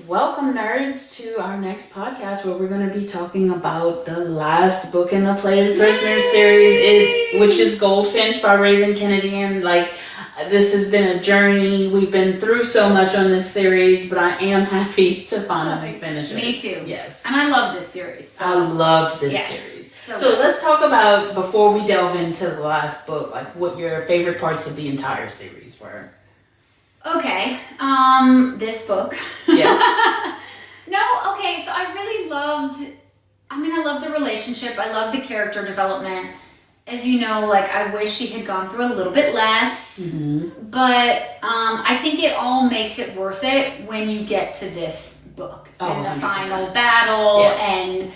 Welcome, nerds, to our next podcast where we're going to be talking about the last book in the Plated Prisoner series, which is Goldfinch by Raven Kennedy. And this has been a journey. We've been through so much on this series, but I am happy to finally finish it. Me too. Yes. And I love this series. So. I loved this series. So let's talk about, before we delve into the last book, what your favorite parts of the entire series were. Okay, this book. Yes. So I really loved, I love the relationship. I love the character development. As you know, I wish she had gone through a little bit less. Mm-hmm. But I think it all makes it worth it when you get to this book. And the 100%. Final battle and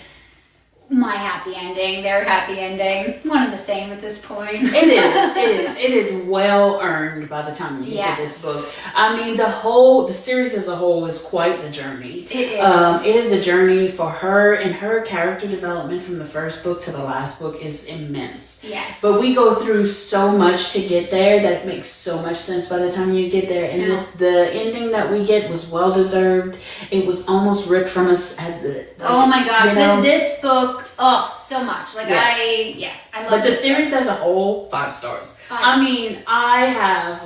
my happy ending, their happy ending, one and the same at this point. It is well earned by the time you get to this book. I mean, the series as a whole is quite the journey. It is. It is a journey for her, and her character development from the first book to the last book is immense. Yes. But we go through so much to get there that it makes so much sense by the time you get there. And the ending that we get was well deserved. It was almost ripped from us at the. Oh my gosh! This book. Oh, so much. I love it. But the series as a whole, 5 stars. I have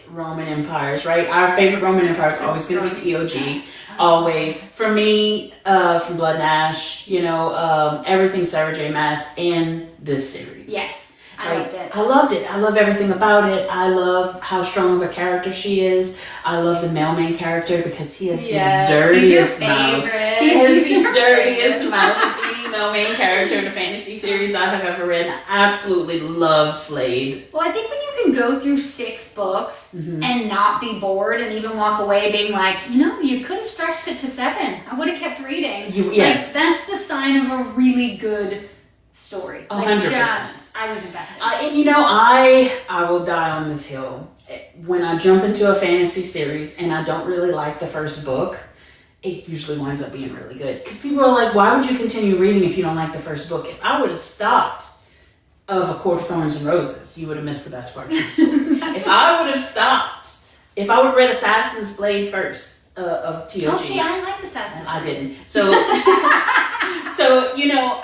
Roman empires, right? Our favorite Roman empire is always going to be TOG. Always. For me, from Blood and Ash, everything Sarah J. Maas and this series. Yes. I loved it. I loved it. I love everything about it. I love how strong of a character she is. I love the mailman character because he has the dirtiest mouth. He has the dirtiest mouth of any mailman character in a fantasy series I have ever read. I absolutely love Slade. Well, I think when you can go through 6 books and not be bored and even walk away being you could have stretched it to 7. I would have kept reading. Yes. That's the sign of a really good story. 100%. I was invested. I will die on this hill. When I jump into a fantasy series and I don't really like the first book, it usually winds up being really good. Because people are like, why would you continue reading if you don't like the first book? If I would have stopped of A Court of Thorns and Roses, you would have missed the best part of the story. If I would have read Assassin's Blade first of TOG. Oh, see, I liked Assassin's Blade. I didn't. So,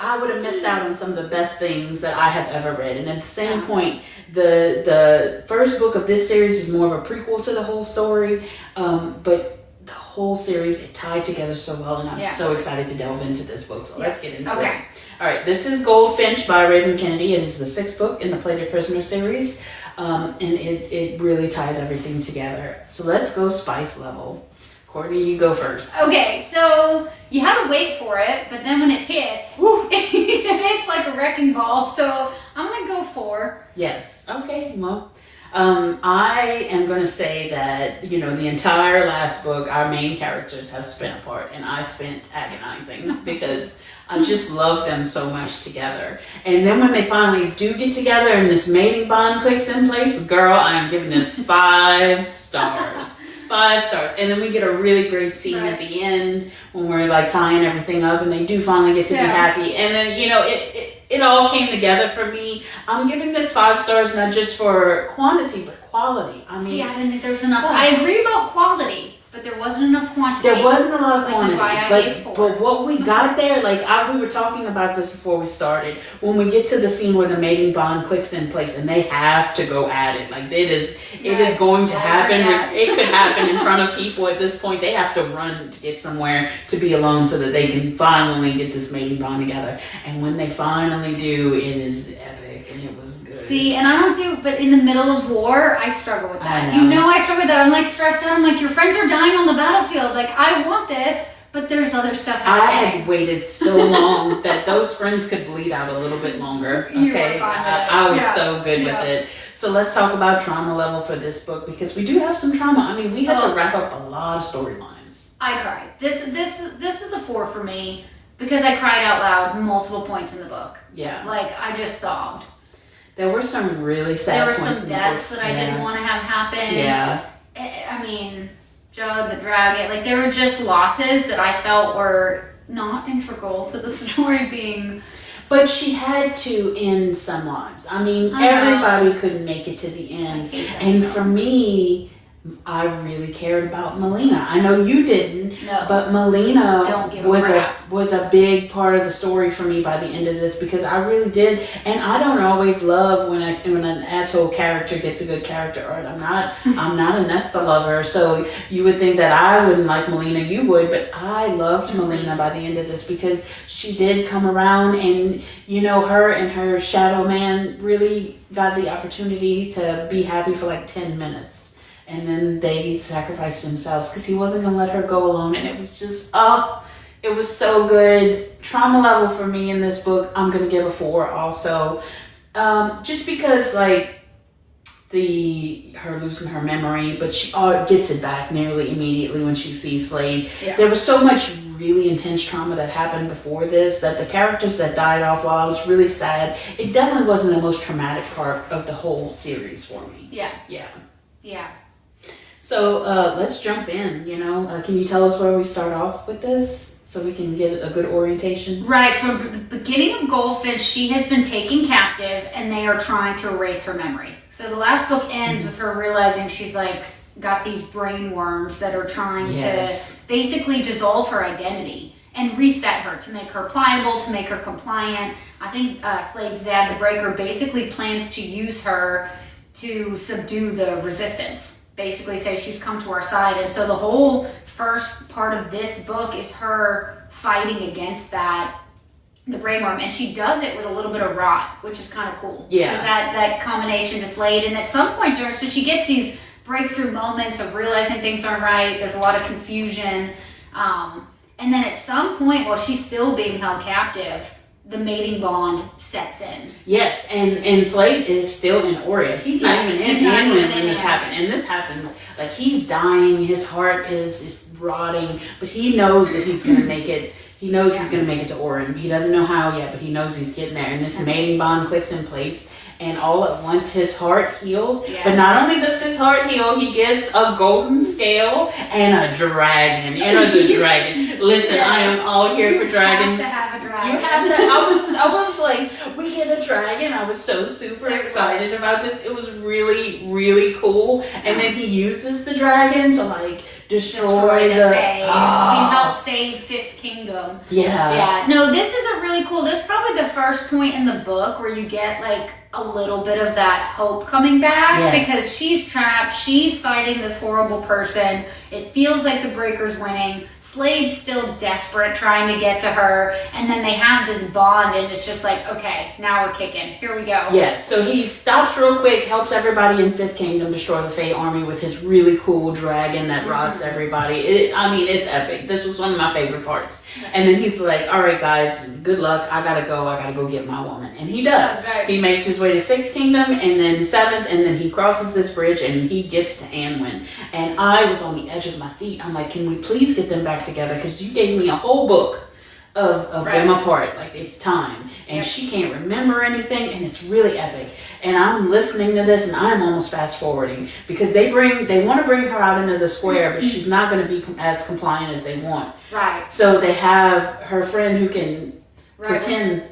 I would have missed out on some of the best things that I have ever read. And at the same point, the first book of this series is more of a prequel to the whole story. But the whole series, it tied together so well. And I'm so excited to delve into this book. So let's get into it. All right. This is Goldfinch by Raven Kennedy. It is the 6th book in the Plated Prisoner series. And it really ties everything together. So let's go spice level. Courtney, you go first. Okay, so you had to wait for it, but then when it hits, it hits like a wrecking ball. So I'm going to go 4. Yes. Okay. Well, I am going to say that, the entire last book, our main characters have spent apart, and I spent agonizing because I just love them so much together. And then when they finally do get together and this mating bond clicks in place, girl, I am giving this 5 stars. 5 stars. And then we get a really great scene at the end when we're tying everything up and they do finally get to be happy. And then, it all came together for me. I'm giving this 5 stars not just for quantity, but quality. I didn't think there was enough. I agree about quality, but there wasn't enough quantity. There wasn't a lot of quantity. Which is why I gave 4. But what we got there, we were talking about this before we started. When we get to the scene where the mating bond clicks in place and they have to go at it. It is going to happen. It could happen in front of people at this point. They have to run to get somewhere to be alone so that they can finally get this mating bond together. And when they finally do, it is epic and it was good. See, and but in the middle of war, I struggle with that. I struggle with that. I'm stressed out. I'm your friends are dying on the battlefield. I want this, but there's other stuff happening. I had waited so long that those friends could bleed out a little bit longer. Okay, you were fine with it. I was so good with it. So let's talk about trauma level for this book because we do have some trauma. We had to wrap up a lot of storylines. I cried. This was a 4 for me because I cried out loud multiple points in the book. Yeah. I just sobbed. There were some really sad points. There were some deaths that I didn't want to have happen. Yeah. Judd, the dragon, there were just losses that I felt were not integral to the story being. But she had to end some lives. Everybody couldn't make it to the end. And for me, I really cared about Melina. I know you didn't, No. but Melina Don't give a was crap. was a big part of the story for me by the end of this, because I really did. And I don't always love when an asshole character gets a good character arc. I'm not a Nesta lover, so you would think that I wouldn't like Melina. You would, but I loved Melina by the end of this, because she did come around, and her and her shadow man really got the opportunity to be happy for like 10 minutes. And then they sacrificed themselves because he wasn't going to let her go alone. And it was just, it was so good. Trauma level for me in this book, I'm going to give a 4 also. Just because, like, her losing her memory, but she gets it back nearly immediately when she sees Slade. Yeah. There was so much really intense trauma that happened before this, that the characters that died off, while I was really sad, it definitely wasn't the most traumatic part of the whole series for me. Yeah. Yeah. Yeah. So let's jump in, can you tell us where we start off with this so we can get a good orientation? Right, so at the beginning of Goldfinch, she has been taken captive and they are trying to erase her memory. So the last book ends with her realizing she's like got these brain worms that are trying to basically dissolve her identity and reset her to make her pliable, to make her compliant. I think Slade's dad, the Breaker, basically plans to use her to subdue the resistance. Basically say she's come to our side. And so the whole first part of this book is her fighting against the brain worm, and she does it with a little bit of rot, which is kind of cool. Yeah. That combination is Slade, and at some point so she gets these breakthrough moments of realizing things aren't right. There's a lot of confusion. And then at some point, while she's still being held captive, the mating bond sets in. Yes, and Slade is still in Aurea. He's not even in when this happens. And this happens, like, he's dying, his heart is rotting, but he knows that he's going to make it. He knows he's going to make it to Aurea. He doesn't know how yet, but he knows he's getting there. And this mating bond clicks in place. And all at once, his heart heals. Yes. But not only does his heart heal, he gets a golden scale and a dragon. The dragon. Listen, I am all here for dragons. You have to have a dragon. You have to. I was like, we get a dragon. I was so super excited about this. It was really, really cool. And then he uses the dragon to, like, destroy the Fae. He helped save Fifth Kingdom. Yeah. No, this is a really cool. This is probably the first point in the book where you get, like, a little bit of that hope coming back, because she's trapped, she's fighting this horrible person, it feels like the Breaker's winning, Slade's still desperate trying to get to her, and then they have this bond, and it's just like, okay, now we're kicking, here we go. Yes, so he stops real quick, helps everybody in Fifth Kingdom destroy the Fae army with his really cool dragon that rots everybody. It's epic. This was one of my favorite parts. And then he's like, all right, guys, good luck. I gotta go get my woman. And he does. Right. He makes his way to Sixth Kingdom, and then Seventh, and then he crosses this bridge, and he gets to Anwin. And I was on the edge of my seat. I'm like, can we please get them back together? Because you gave me a whole book of them apart. Like, it's time. And she can't remember anything, and it's really epic. And I'm listening to this, and I'm almost fast forwarding, because they want to bring her out into the square, but she's not going to be as compliant as they want. Right. So they have her friend who can pretend.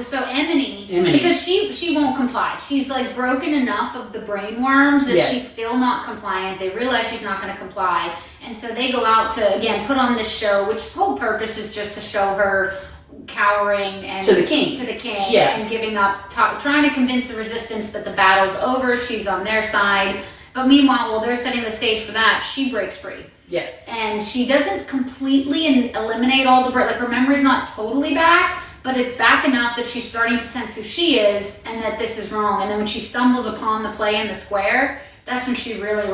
So Emily, because she won't comply. She's like broken enough of the brain worms that she's still not compliant. They realize she's not going to comply, and so they go out to again put on this show, which whole purpose is just to show her cowering and to the king, and giving up, trying to convince the resistance that the battle's over. She's on their side, but meanwhile, while they're setting the stage for that, she breaks free. Yes, and she doesn't completely eliminate all the her memory's not totally back. But it's back enough that she's starting to sense who she is and that this is wrong. And then when she stumbles upon the play in the square, that's when she really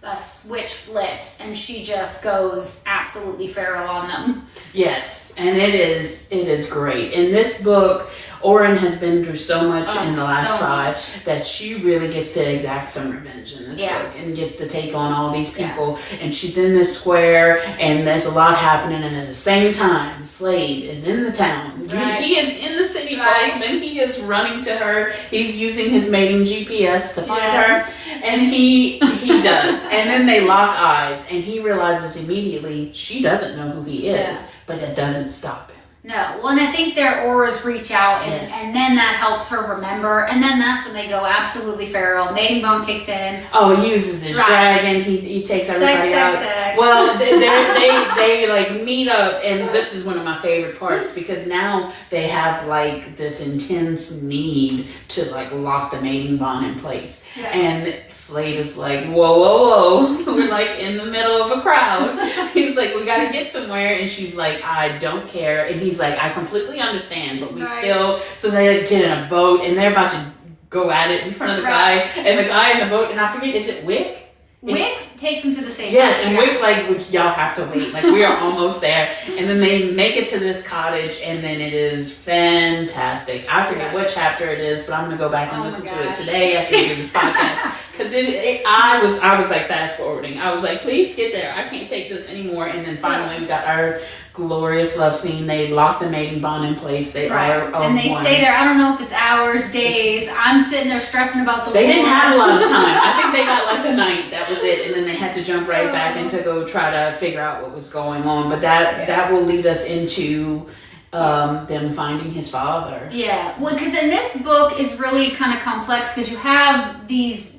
a switch flips and she just goes absolutely feral on them. Yes, and it is great. In this book, Oren has been through so much in the last 5 that she really gets to exact some revenge in this book and gets to take on all these people. And she's in this square, and there's a lot happening. And at the same time, Slade is in the town. Right. He is in the city place, and he is running to her. He's using his mating GPS to find her, and he does. And then they lock eyes, and he realizes immediately she doesn't know who he is, but that doesn't stop him. No. Well, and I think their auras reach out, and, Yes. and then that helps her remember. And then that's when they go absolutely feral. Mating bond kicks in. Oh, he uses his Right. dragon. He takes everybody out. Sex. Well, they like meet up, and this is one of my favorite parts because now they have like this intense need to like lock the mating bond in place. Yeah. And Slade is like, whoa, we're like in the middle of a crowd. He's like, we gotta get somewhere, and she's like, I don't care, and he's like, I completely understand, but we Right. still. So they get in a boat, and they're about to go at it in front of the guy, and the guy in the boat, and I forget, is it Wick? Wick takes him to the same. Yes, and Wick's like, y'all have to wait. Like, we are almost there. And then they make it to this cottage, and then it is fantastic. I forget what chapter it is, but I'm gonna go back and listen to it today after we do this podcast. Because I was like fast forwarding. I was like, please get there. I can't take this anymore. And then finally we got our glorious love scene. They lock the mating bond in place. They are and they one. stay there. I don't know if it's hours, days. I'm sitting there stressing about the. They didn't have a lot of time. I think they got like a night. That was it, and then they had to jump right back in to go try to figure out what was going on. But that will lead us into them finding his father. Yeah, well, because in this book is really kind of complex because you have these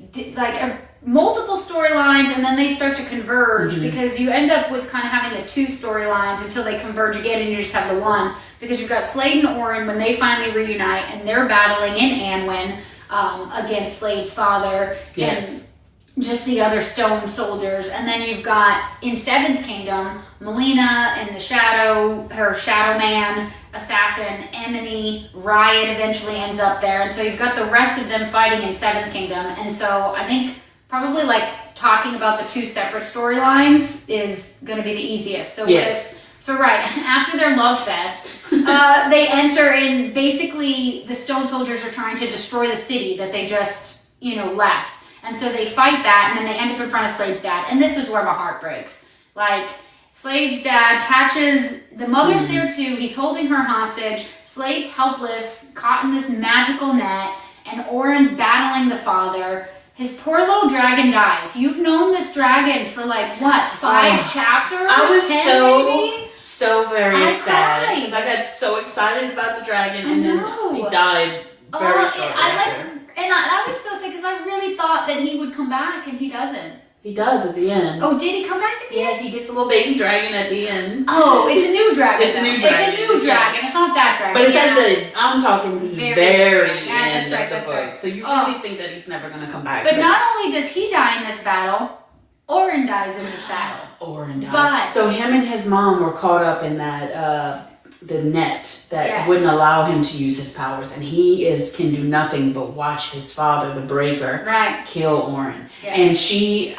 multiple storylines, and then they start to converge because you end up with kind of having the two storylines until they converge again, and you just have the one because you've got Slade and Oren when they finally reunite, and they're battling in Anwin against Slade's father. Yes. And just the other stone soldiers, and then you've got in Seventh Kingdom Melina and the her Shadow Man assassin, Emily, Riot eventually ends up there, and so you've got the rest of them fighting in Seventh Kingdom, and so I think probably like talking about the two separate storylines is going to be the easiest. So yes. Right after their love fest, they enter, and basically the stone soldiers are trying to destroy the city that they just left. And so they fight that, and then they end up in front of Slade's dad. And this is where my heart breaks. Like, Slade's dad catches, the mother's there too, he's holding her hostage, Slade's helpless, caught in this magical net, and Oren's battling the father. His poor little dragon dies. You've known this dragon for like, what, 5 chapters? I was 10 maybe? so very sad. cried. Because I got so excited about the dragon, and then he died very shortly after. And I was so sick because I really thought that he would come back, and he doesn't. He does at the end. Oh, did he come back at the end? Yeah, he gets a little baby dragon at the end. Oh, it's a new dragon. It's a new dragon. It's a new dragon. It's not that dragon. But it's at I'm talking the very end that's of the book. right. So you really think that he's never going to come back. But not only does he die in this battle, Oren dies in this battle. Oren dies. But so him and his mom were caught up in that the net that wouldn't allow him to use his powers, and he can do nothing but watch his father, the Breaker, kill Oren. Yeah. And she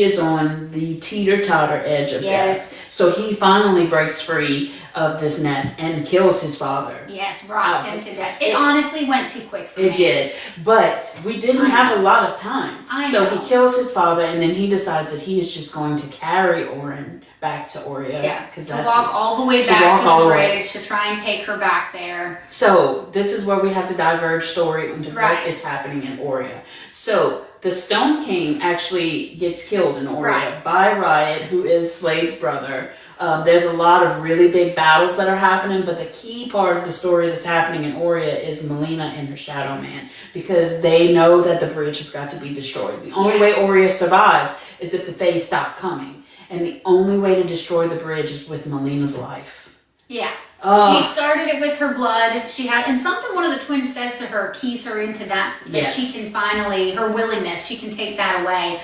is on the teeter-totter edge of death. So he finally breaks free of this net and kills his father. Yes, rots him to death. It honestly went too quick for me. It did. But we didn't have a lot of time. So he kills his father, and then he decides that he is just going to carry Oren back to Oria. Yeah, to walk all the way back to the bridge, to try and take her back there. So this is where we have to diverge story into what is happening in Oria. So the Stone King actually gets killed in Oria by Riot, who is Slade's brother. There's a lot of really big battles that are happening, but the key part of the story that's happening in Oria is Melina and her Shadow Man, because they know that the bridge has got to be destroyed. The only way Oria survives is if the Fae stop coming, and the only way to destroy the bridge is with Melina's life. Yeah. She started it with her blood. And something one of the twins says to her keys her into that she can finally, her willingness, she can take that away.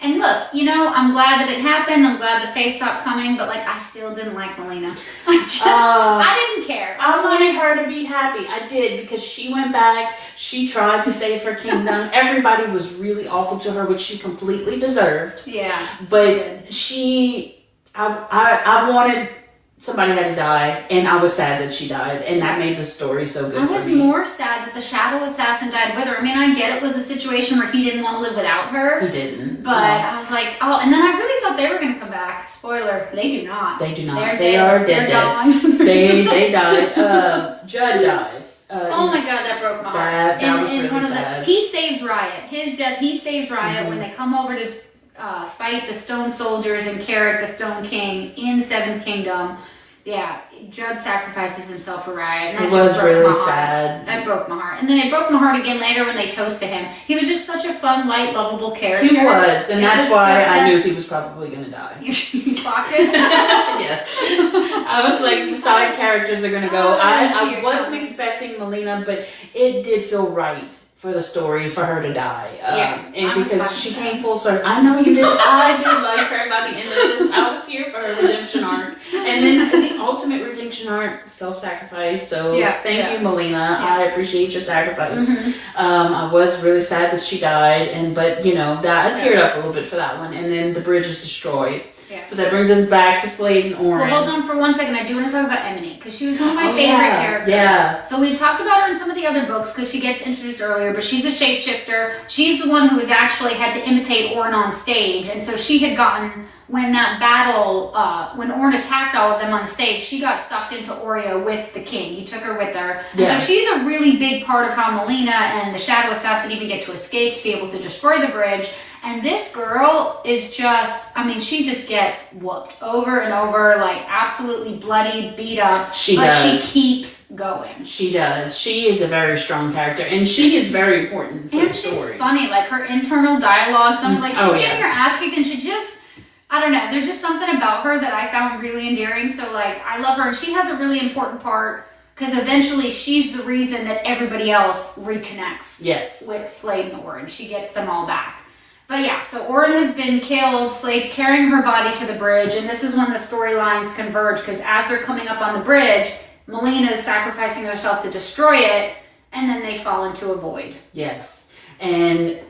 And look, I'm glad that it happened. I'm glad the Fae stopped coming, but I still didn't like Melina. I didn't care. I wanted her to be happy. I did, because she went back. She tried to save her kingdom. Everybody was really awful to her, which she completely deserved. Yeah. But I wanted somebody had to die, and I was sad that she died, and that made the story so good for me. I was more sad that the Shadow Assassin died with her. I mean, I get it was a situation where he didn't want to live without her. He didn't. But I was like, and then I really thought they were going to come back. Spoiler, they do not. They do not. They are dead. They died. Judd dies. Oh my God, that broke my heart. That was really sad. He saves Riot. His death, he saves Riot when they come over to fight the Stone Soldiers and Carrick, the Stone King, in Seventh Kingdom. yeah, Judd sacrifices himself for Riot, and that It just was broke really my heart. sad. That broke my heart. And then it broke my heart again later when they toasted him. He was just such a fun, light, lovable character. He was, and that's why I knew that's- he was probably going to die. You clocked it? Yes. I was like, the side characters are going to go. Oh, I cute. wasn't expecting Melina, but it did feel right for the story for her to die. And because she came full circle. I know you did. I did like her by the end of this. I was here for her redemption arc. And then the ultimate redemption arc, self-sacrifice. So thank you, Melina. Yeah. I appreciate your sacrifice. Mhm. I was really sad that she died, but that I teared up a little bit for that one. And then the bridge is destroyed. Yeah. So that brings us back to Slade and Orin. Well, hold on for 1 second. I do want to talk about Emily because she was one of my favorite characters. Yeah. So we've talked about her in some of the other books because she gets introduced earlier, but she's a shapeshifter. She's the one who has actually had to imitate Orin on stage, and so she had gotten when that battle, when Orin attacked all of them on the stage, she got sucked into Oreo with the king. He took her with her, and so she's a really big part of how Melina and the Shadow Assassin even get to escape to be able to destroy the bridge. And this girl is just, she just gets whooped over and over, like absolutely bloody, beat up. But she keeps going. She does. She is a very strong character, and she is very important for the story. And she's funny, like her internal dialogue, she's getting her ass kicked, and she just, I don't know, there's just something about her that I found really endearing. So like, I love her, and she has a really important part because eventually she's the reason that everybody else reconnects with Slade and Orin. She gets them all back. But yeah, so Orin has been killed, Slade's carrying her body to the bridge, and this is when the storylines converge, because as they're coming up on the bridge, Melina is sacrificing herself to destroy it, and then they fall into a void. Yes. And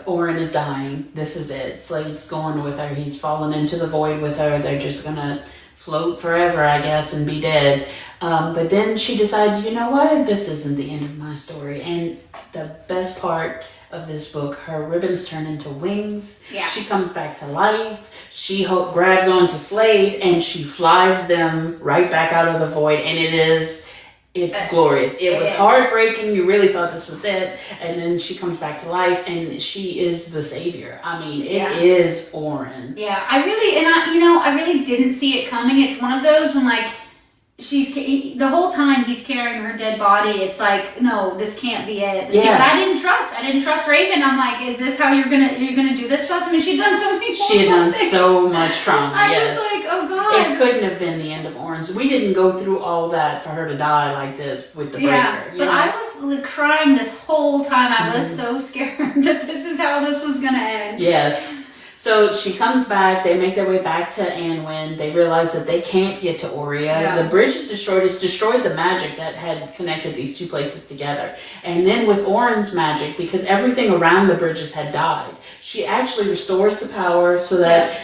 Orin is dying. This is it. Slade's going with her. He's fallen into the void with her. They're just going to float forever, I guess, and be dead. But then she decides, you know what? This isn't the end of my story. And the best part of this book, her ribbons turn into wings. Yeah. She comes back to life. She grabs onto Slade and she flies them right back out of the void. And it's glorious. It was heartbreaking. You really thought this was it. And then she comes back to life and she is the savior. It is Orin. Yeah, I really didn't see it coming. It's one of those when the whole time he's carrying her dead body, it's like, no, this can't be it. But I didn't trust Raven. I'm like, is this how you're gonna do this to us? She'd done so many. She had done so much trauma. I was like, oh god. It couldn't have been the end of Orin's. We didn't go through all that for her to die like this with the breaker. I was crying this whole time. I was so scared that this is how this was gonna end. Yes. So she comes back, they make their way back to Anwin, they realize that they can't get to Oria. Yeah. The bridge is destroyed, it's destroyed the magic that had connected these two places together. And then with Orin's magic, because everything around the bridges had died, she actually restores the power so that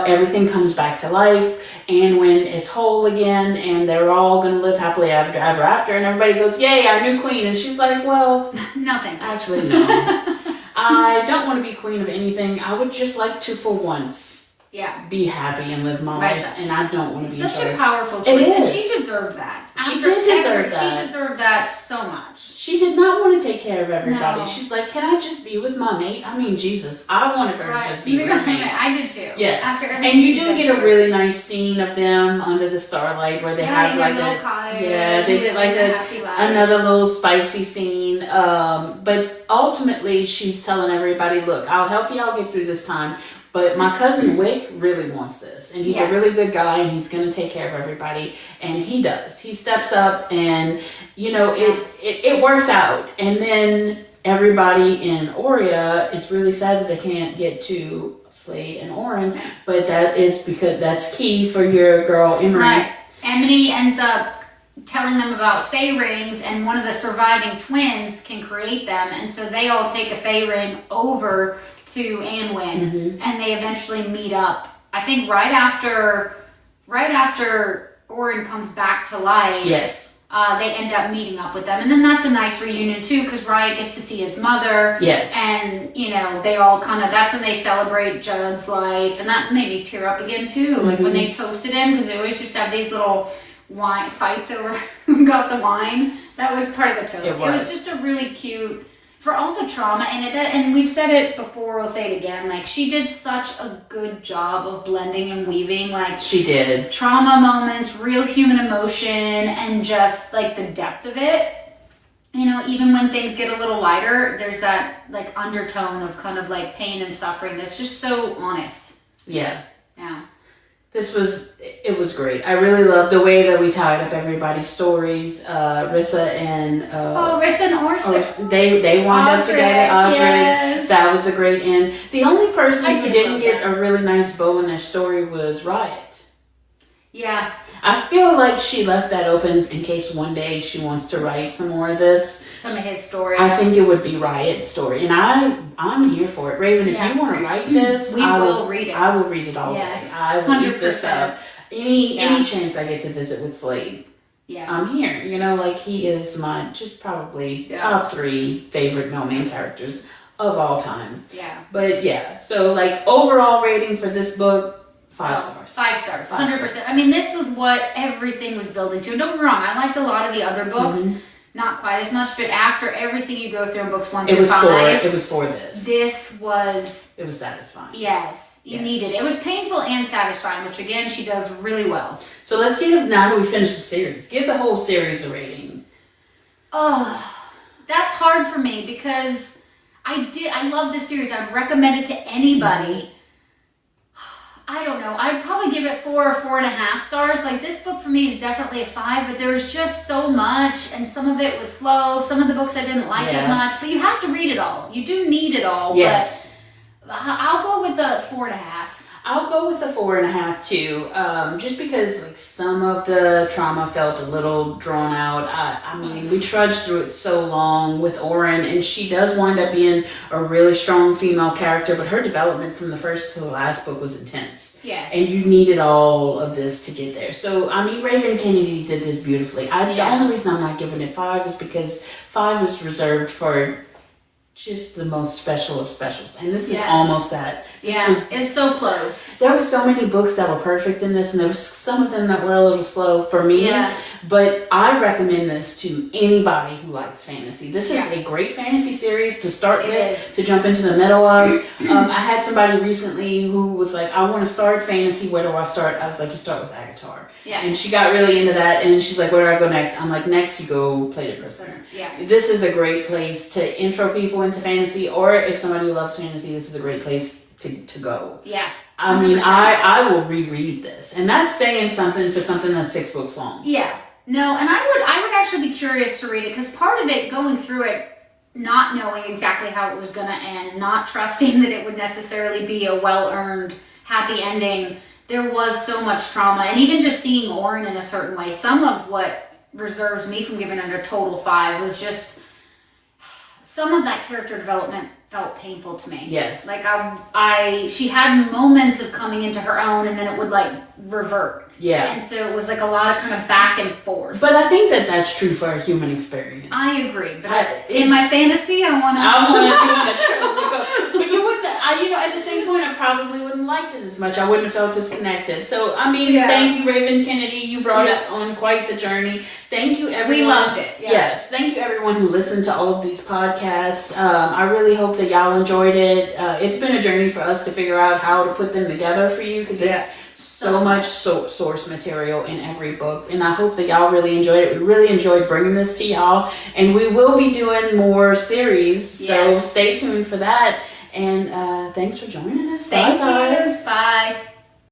everything comes back to life. Anwin is whole again, and they're all going to live happily ever after, and everybody goes, yay, our new queen. And she's like, well, no thank you. Actually, no. I don't want to be queen of anything. I would just like to, for once, be happy and live my life. And I don't want to be in charge. Such a powerful choice. And she deserved that. She did deserve that. She deserved that so much. She did not want to take care of everybody. No. She's like, can I just be with my mate? Jesus, I wanted her to just be with me. I did too. Yes. And you do get a really nice scene of them under the starlight where they have like they get like another little spicy scene. But ultimately, she's telling everybody, look, I'll help y'all get through this time. But my cousin Wick really wants this. And he's a really good guy and he's going to take care of everybody. And he does. He steps up and, it works out. And then everybody in Oria is really sad that they can't get to Slade and Orin. But that is because that's key for your girl, Emery. Right. Emily ends up telling them about Fae rings, and one of the surviving twins can create them. And so they all take a Fae ring over to Anwin, and they eventually meet up. I think right after Orin comes back to life. Yes. They end up meeting up with them, and then that's a nice reunion too, because Riot gets to see his mother. Yes. And they all that's when they celebrate Judd's life, and that made me tear up again too. Like when they toasted him, because they always used to have these little fights over who got the wine. That was part of the toast. It was just a really cute for all the trauma in it, and we've said it before, we'll say it again, like she did such a good job of blending and weaving, like she did. Trauma moments, real human emotion, and just like the depth of it. You know, even when things get a little lighter, there's that like undertone of kind of like pain and suffering that's just so honest. Yeah. Yeah. It was great. I really love the way that we tied up everybody's stories. Rissa and Rissa and Orson. They wound up together. Osric. Yes. That was a great end. The only person who didn't get that. a really nice bow in their story was Riot. Yeah. I feel like she left that open in case one day she wants to write some more of this. Some of his stories. I think it would be Riot's story, and I'm here for it. Raven, if you want to write this, I will read it. I will read it all yes. day. I will eat this up. Any chance I get to visit with Slade, I'm here. You know, like he is my just probably top 3 favorite main characters of all time. Yeah. But so like overall rating for this book. 5 stars. 5 stars. 100%. I mean, this was what everything was building to. Don't get me wrong, I liked a lot of the other books. Mm-hmm. Not quite as much, but after everything you go through in books 1 through 5. It was for this. It was satisfying. Yes. You needed it. It was painful and satisfying, which again, she does really well. So let's now that we finish the series, give the whole series a rating. Oh, that's hard for me because I love this series. I'd recommend it to anybody. Mm-hmm. I don't know. I'd probably give it 4 or 4.5 stars. Like this book for me is definitely a 5, but there was just so much, and some of it was slow. Some of the books I didn't like as much, but you have to read it all. You do need it all. Yes. But I'll go with a 4.5. I'll go with a 4.5 too, just because like some of the trauma felt a little drawn out. I mean, we trudged through it so long with Oren, and she does wind up being a really strong female character, but her development from the first to the last book was intense. Yes. And you needed all of this to get there. So, I mean, Raven Kennedy did this beautifully. The only reason I'm not giving it 5 is because 5 is reserved for just the most special of specials, and this is almost that. It's so close. There were so many books that were perfect in this, and there was some of them that were a little slow for me. But I recommend this to anybody who likes fantasy. This is a great fantasy series to start with, to jump into the middle of. I had somebody recently who was like, I want to start fantasy, where do I start? I was like, you start with Agatar. And she got really into that, and she's like, where do I go next? I'm like, next you go Play the Prisoner. This is a great place to intro people into fantasy, or if somebody who loves fantasy, this is a great place to go. I mean, I will reread this, and that's saying something for something that's 6 books long. No, and I would actually be curious to read it, because part of it, going through it, not knowing exactly how it was going to end, not trusting that it would necessarily be a well-earned, happy ending, there was so much trauma, and even just seeing Oren in a certain way, some of what reserves me from giving it a total 5 was just, some of that character development felt painful to me. Like she had moments of coming into her own, and then it would like revert. And so it was like a lot of kind of back and forth. But I think that that's true for a human experience. I agree. But in my fantasy, I want to be but you wouldn't, at the same point, I probably wouldn't have liked it as much. I wouldn't have felt disconnected. So, I mean, thank you, Raven Kennedy. You brought us on quite the journey. Thank you, everyone. We loved it. Yes. Thank you, everyone who listened to all of these podcasts. I really hope that y'all enjoyed it. It's been a journey for us to figure out how to put them together for you, because it's so much source material in every book, and I hope that y'all really enjoyed it. We really enjoyed bringing this to y'all, and we will be doing more series, so stay tuned for that. And thanks for joining us. Thank you. Bye.